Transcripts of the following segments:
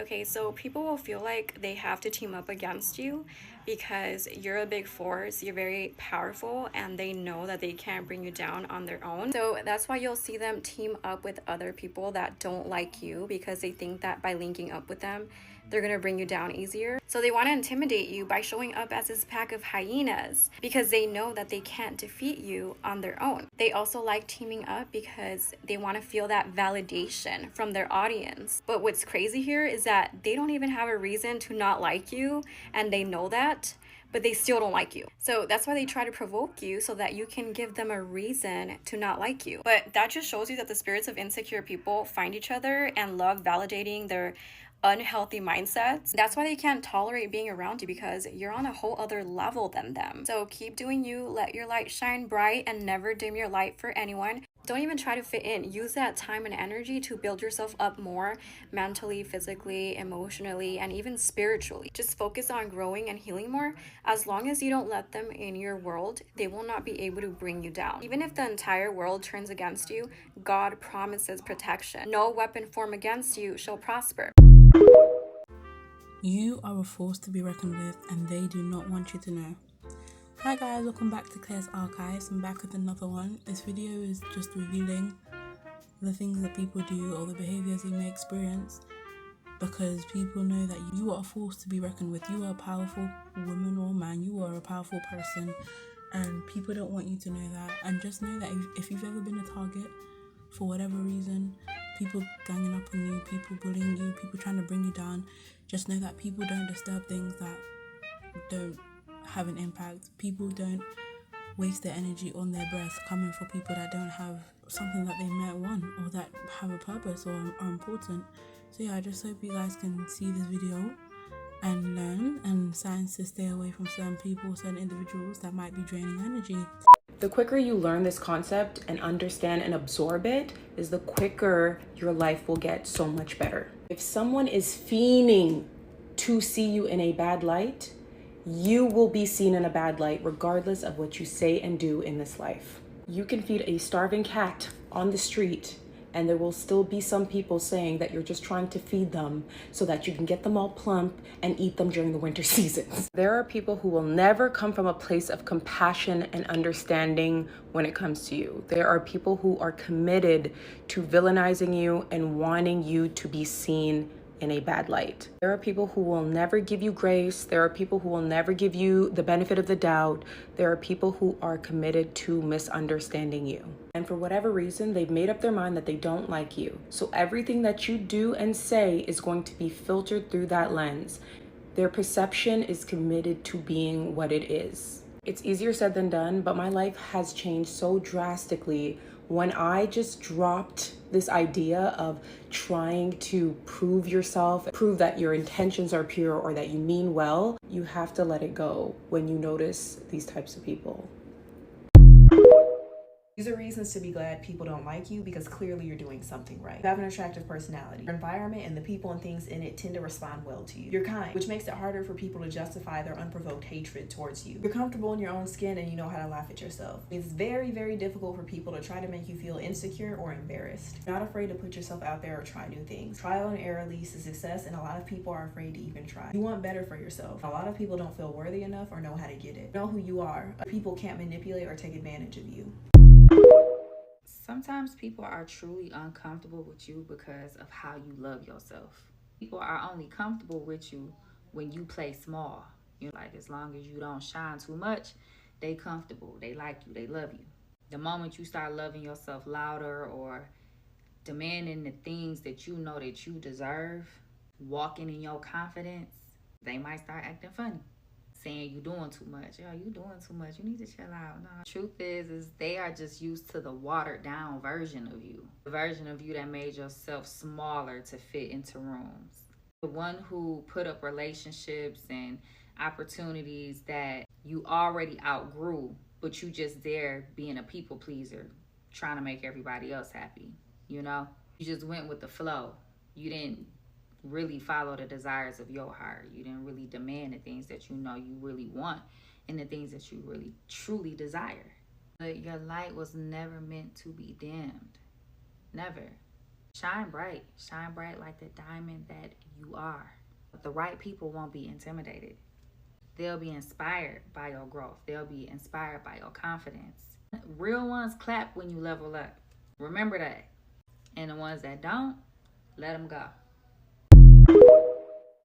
Okay, so people will feel like they have to team up against you because you're a big force, you're very powerful, and they know that they can't bring you down on their own. So that's why you'll see them team up with other people that don't like you because they think that by linking up with them, they're gonna bring you down easier. So they want to intimidate you by showing up as this pack of hyenas because they know that they can't defeat you on their own. They also like teaming up because they want to feel that validation from their audience. But what's crazy here is that they don't even have a reason to not like you, and they know that, but they still don't like you. So that's why they try to provoke you so that you can give them a reason to not like you. But that just shows you that the spirits of insecure people find each other and love validating their unhealthy mindsets. That's why they can't tolerate being around you, because you're on a whole other level than them. So keep doing you, let your light shine bright, and never dim your light for anyone. Don't even try to fit in. Use that time and energy to build yourself up more mentally, physically, emotionally, and even spiritually. Just focus on growing and healing more. As long as you don't let them in your world, they will not be able to bring you down. Even if the entire world turns against you, God promises protection. No weapon formed against you shall prosper. You are a force to be reckoned with, and they do not want you to know. Hi guys, welcome back to Clare's Archives. I'm back with another one. This video is just revealing the things that people do or the behaviors they may experience, because people know that you are a force to be reckoned with. You are a powerful woman or man. You are a powerful person, and people don't want you to know that. And just know that if you've ever been a target for whatever reason, people ganging up on you, people bullying you, people trying to bring you down, just know that people don't disturb things that don't have an impact. People don't waste their energy on their breath coming for people that don't have something that they might want or that have a purpose or are important. So yeah, I just hope you guys can see this video and learn and signs to stay away from certain people, certain individuals that might be draining energy. The quicker you learn this concept and understand and absorb it is the quicker your life will get so much better. If someone is fiending to see you in a bad light, you will be seen in a bad light regardless of what you say and do in this life. You can feed a starving cat on the street and there will still be some people saying that you're just trying to feed them so that you can get them all plump and eat them during the winter seasons. There are people who will never come from a place of compassion and understanding when it comes to you. There are people who are committed to villainizing you and wanting you to be seen in a bad light. There are people who will never give you grace. There are people who will never give you the benefit of the doubt. There are people who are committed to misunderstanding you. And for whatever reason, they've made up their mind that they don't like you. So everything that you do and say is going to be filtered through that lens. Their perception is committed to being what it is. It's easier said than done, but my life has changed so drastically when I just dropped this idea of trying to prove yourself, prove that your intentions are pure or that you mean well. You have to let it go when you notice these types of people. These are reasons to be glad people don't like you, because clearly you're doing something right. You have an attractive personality. Your environment and the people and things in it tend to respond well to you. You're kind, which makes it harder for people to justify their unprovoked hatred towards you. You're comfortable in your own skin and you know how to laugh at yourself. It's very, very difficult for people to try to make you feel insecure or embarrassed. You're not afraid to put yourself out there or try new things. Trial and error leads to success, and a lot of people are afraid to even try. You want better for yourself. A lot of people don't feel worthy enough or know how to get it. You know who you are. People can't manipulate or take advantage of you. Sometimes people are truly uncomfortable with you because of how you love yourself. People are only comfortable with you when you play small. Like, as long as you don't shine too much, they comfortable, they like you, they love you. The moment you start loving yourself louder or demanding the things that you know that you deserve, walking in your confidence, they might start acting funny. Saying you doing too much. Yo, you doing too much. You need to chill out. No. Truth is they are just used to the watered down version of you. The version of you that made yourself smaller to fit into rooms. The one who put up relationships and opportunities that you already outgrew, but you just there being a people pleaser, trying to make everybody else happy. You just went with the flow. You didn't really follow the desires of your heart. You didn't really demand the things that you know you really want and the things that you really truly desire. But your light was never meant to be dimmed. Never. Shine bright. Shine bright like the diamond that you are. But the right people won't be intimidated. They'll be inspired by your growth. They'll be inspired by your confidence. Real ones clap when you level up. Remember that. And the ones that don't, let them go.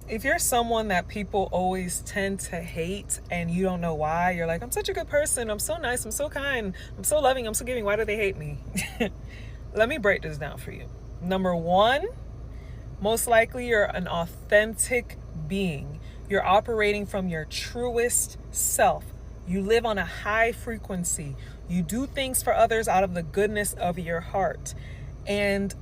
If you're someone that people always tend to hate and you don't know why, you're like, I'm such a good person, I'm so nice, I'm so kind, I'm so loving, I'm so giving, why do they hate me? Let me break this down for you. Number one, most likely you're an authentic being. You're operating from your truest self. You live on a high frequency. You do things for others out of the goodness of your heart. And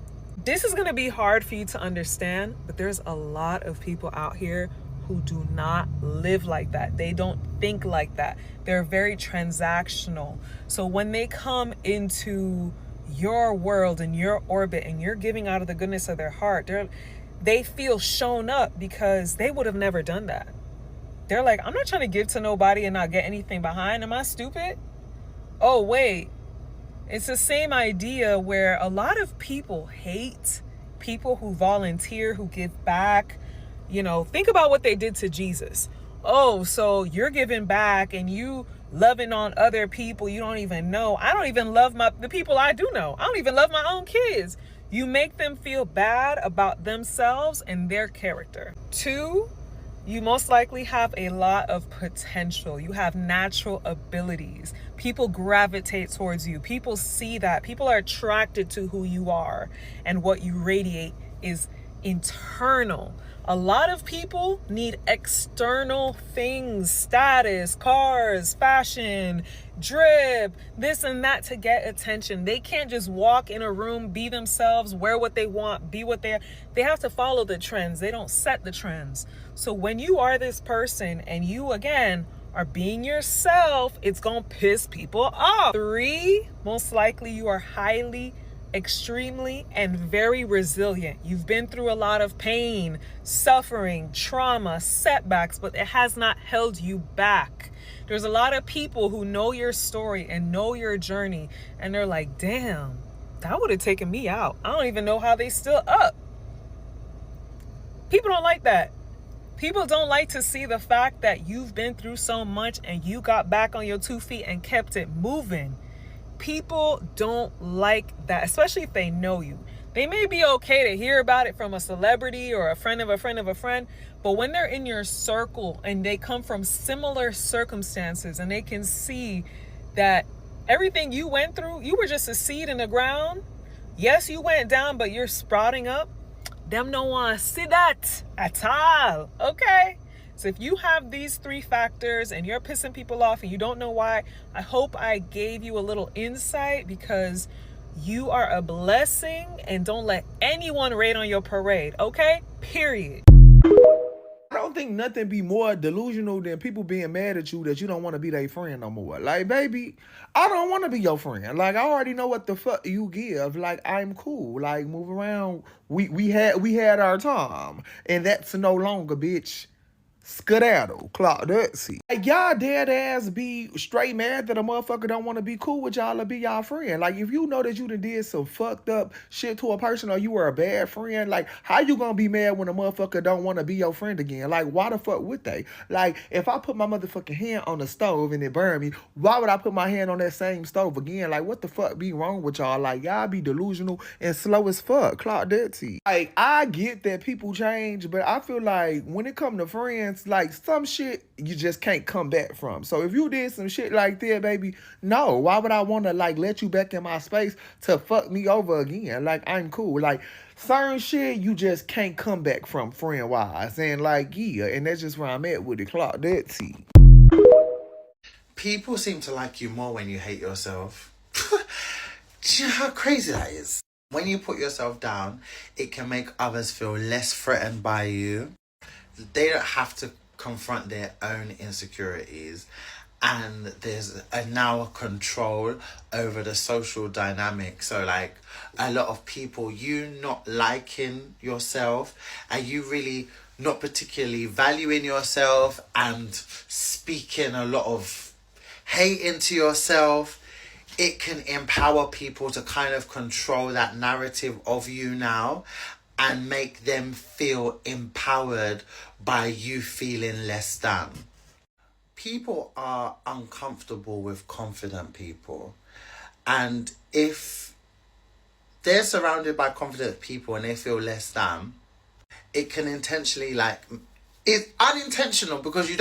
this is going to be hard for you to understand, but there's a lot of people out here who do not live like that. They don't think like that. They're very transactional. So when they come into your world and your orbit and you're giving out of the goodness of their heart, they feel shown up because they would have never done that. They're like, I'm not trying to give to nobody and not get anything behind. Am I stupid? Oh, wait. It's the same idea where a lot of people hate people who volunteer, who give back. You know, think about what they did to Jesus. Oh, so you're giving back and you loving on other people you don't even know. I don't even love the people I do know. I don't even love my own kids. You make them feel bad about themselves and their character. Two, you most likely have a lot of potential. You have natural abilities. People gravitate towards you. People see that. People are attracted to who you are, and what you radiate is internal. A lot of people need external things, status, cars, fashion, drip, this and that to get attention. They can't just walk in a room, be themselves, wear what they want, be what they have to follow the trends. They don't set the trends. So when you are this person and you, again, are being yourself, it's gonna piss people off. Three, most likely you are highly, extremely, and very resilient. You've been through a lot of pain, suffering, trauma, setbacks, but it has not held you back. There's a lot of people who know your story and know your journey, and they're like, damn, that would have taken me out. I don't even know how they still up. People don't like that. People don't like to see the fact that you've been through so much and you got back on your 2 feet and kept it moving. People don't like that, especially if they know you. They may be okay to hear about it from a celebrity or a friend of a friend of a friend, but when they're in your circle and they come from similar circumstances and they can see that everything you went through, you were just a seed in the ground. Yes, you went down, but you're sprouting up. Them don't want to see that at all, okay? So if you have these three factors and you're pissing people off and you don't know why, I hope I gave you a little insight, because you are a blessing and don't let anyone raid on your parade, okay? Period. I don't think nothing be more delusional than people being mad at you that you don't want to be their friend no more. Like, baby, I don't want to be your friend. Like, I already know what the fuck you give. Like, I'm cool. Like, move around. We had our time, and that's no longer, bitch. Skedaddle, clock dirty. Like, y'all dead ass be straight mad that a motherfucker don't want to be cool with y'all or be y'all friend. Like, if you know that you done did some fucked up shit to a person or you were a bad friend, like, how you gonna be mad when a motherfucker don't want to be your friend again? Like, why the fuck would they? Like, if I put my motherfucking hand on the stove and it burned me, why would I put my hand on that same stove again? Like, what the fuck be wrong with y'all? Like, y'all be delusional and slow as fuck. Clock dirty. Like, I get that people change, but I feel like when it come to friends, like, some shit you just can't come back from. So if you did some shit like that, baby, no, why would I want to, like, let you back in my space to fuck me over again? Like, I'm cool. Like, certain shit you just can't come back from friend wise, and like, yeah, and that's just where I'm at with the clock dirty. People seem to like you more when you hate yourself. Do you know how crazy that is? When you put yourself down, it can make others feel less threatened by you. They don't have to confront their own insecurities, and there's now a control over the social dynamic. So, like, a lot of people, you not liking yourself and you really not particularly valuing yourself and speaking a lot of hate into yourself, it can empower people to kind of control that narrative of you now and make them feel empowered by you feeling less than. People are uncomfortable with confident people. And if they're surrounded by confident people and they feel less than, it can intentionally it's unintentional because you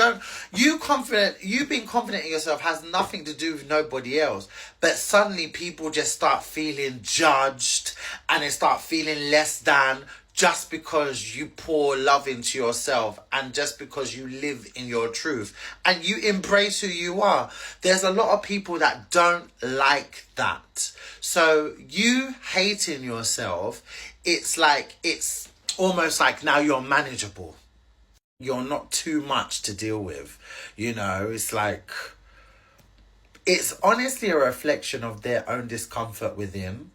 being confident in yourself has nothing to do with nobody else. But suddenly people just start feeling judged and they start feeling less than just because you pour love into yourself and just because you live in your truth and you embrace who you are. There's a lot of people that don't like that. So you hating yourself, it's almost like now you're manageable. You're not too much to deal with. It's honestly a reflection of their own discomfort within,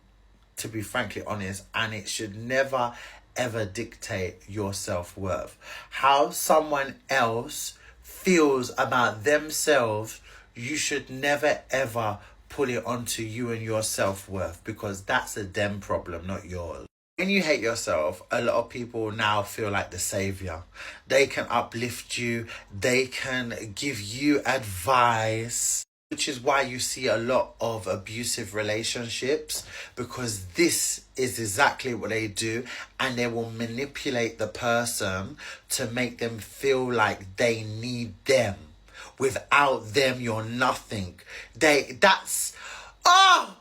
to be frankly honest, and it should never ever dictate your self-worth. How someone else feels about themselves, you should never ever put it onto you and your self-worth, because that's a them problem, not yours. When you hate yourself, a lot of people now feel like the savior. They can uplift you. They can give you advice, which is why you see a lot of abusive relationships, because this is exactly what they do, and they will manipulate the person to make them feel like they need them. Without them, you're nothing.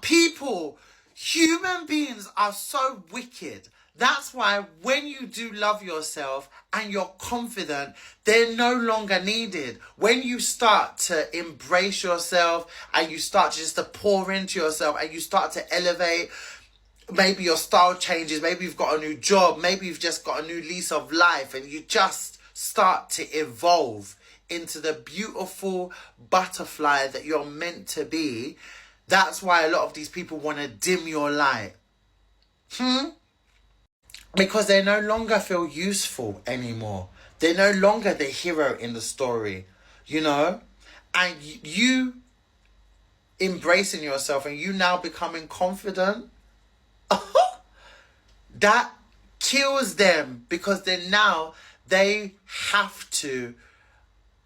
People, human beings are so wicked. That's why when you do love yourself and you're confident, they're no longer needed. When you start to embrace yourself and you start just to pour into yourself and you start to elevate, maybe your style changes, maybe you've got a new job, maybe you've just got a new lease of life, and you just start to evolve into the beautiful butterfly that you're meant to be. That's why a lot of these people want to dim your light. Because they no longer feel useful anymore. They're no longer the hero in the story, And you embracing yourself and you now becoming confident, that kills them, because then now they have to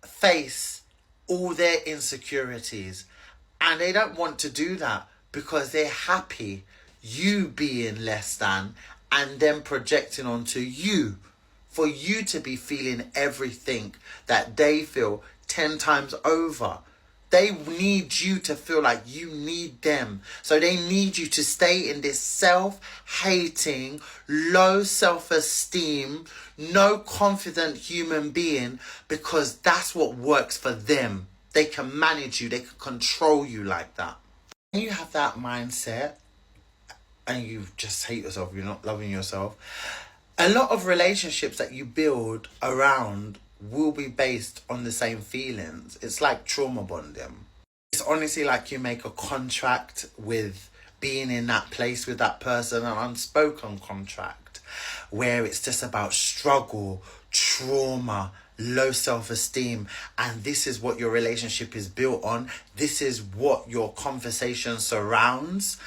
face all their insecurities. And they don't want to do that because they're happy you being less than and then projecting onto you for you to be feeling everything that they feel 10 times over. They need you to feel like you need them. So they need you to stay in this self-hating, low self-esteem, no confident human being, because that's what works for them. They can manage you. They can control you like that. When you have that mindset and you just hate yourself, you're not loving yourself, a lot of relationships that you build around will be based on the same feelings. It's like trauma bonding. It's honestly like you make a contract with being in that place with that person, an unspoken contract, where it's just about struggle, trauma, low self-esteem, and this is what your relationship is built on. This is what your conversation surrounds,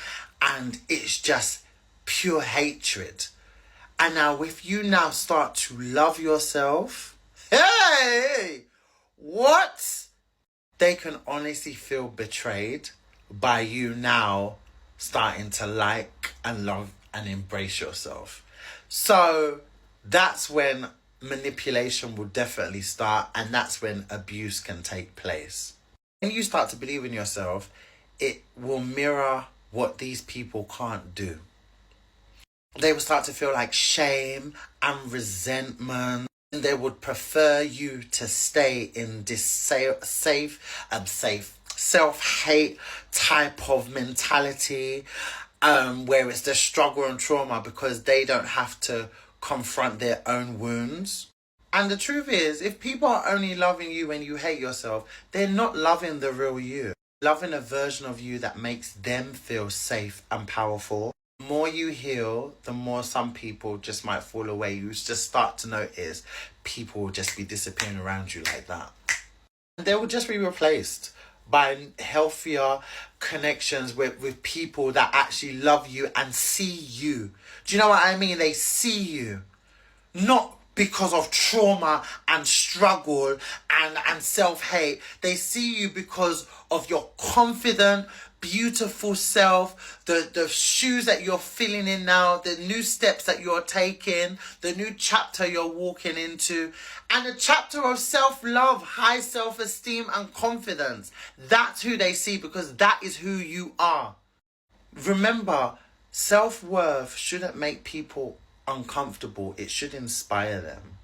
and it's just pure hatred. And now if you now start to love yourself, hey, what? They can honestly feel betrayed by you now starting to like and love and embrace yourself. So that's when manipulation will definitely start, and that's when abuse can take place. When you start to believe in yourself, it will mirror what these people can't do. They will start to feel like shame and resentment. They would prefer you to stay in this safe self-hate type of mentality, where it's the struggle and trauma, because they don't have to confront their own wounds. And the truth is, if people are only loving you when you hate yourself, they're not loving the real you. Loving a version of you that makes them feel safe and powerful. The more you heal, the more some people just might fall away. You just start to notice people will just be disappearing around you like that. They will just be replaced by healthier connections with people that actually love you and see you. Do you know what I mean? They see you. Not because of trauma and struggle and self-hate. They see you because of your confident, beautiful self, the shoes that you're filling in now, the new steps that you're taking, the new chapter you're walking into, and a chapter of self-love, high self-esteem and confidence. That's who they see, because that is who you are. Remember, self-worth shouldn't make people uncomfortable. It should inspire them.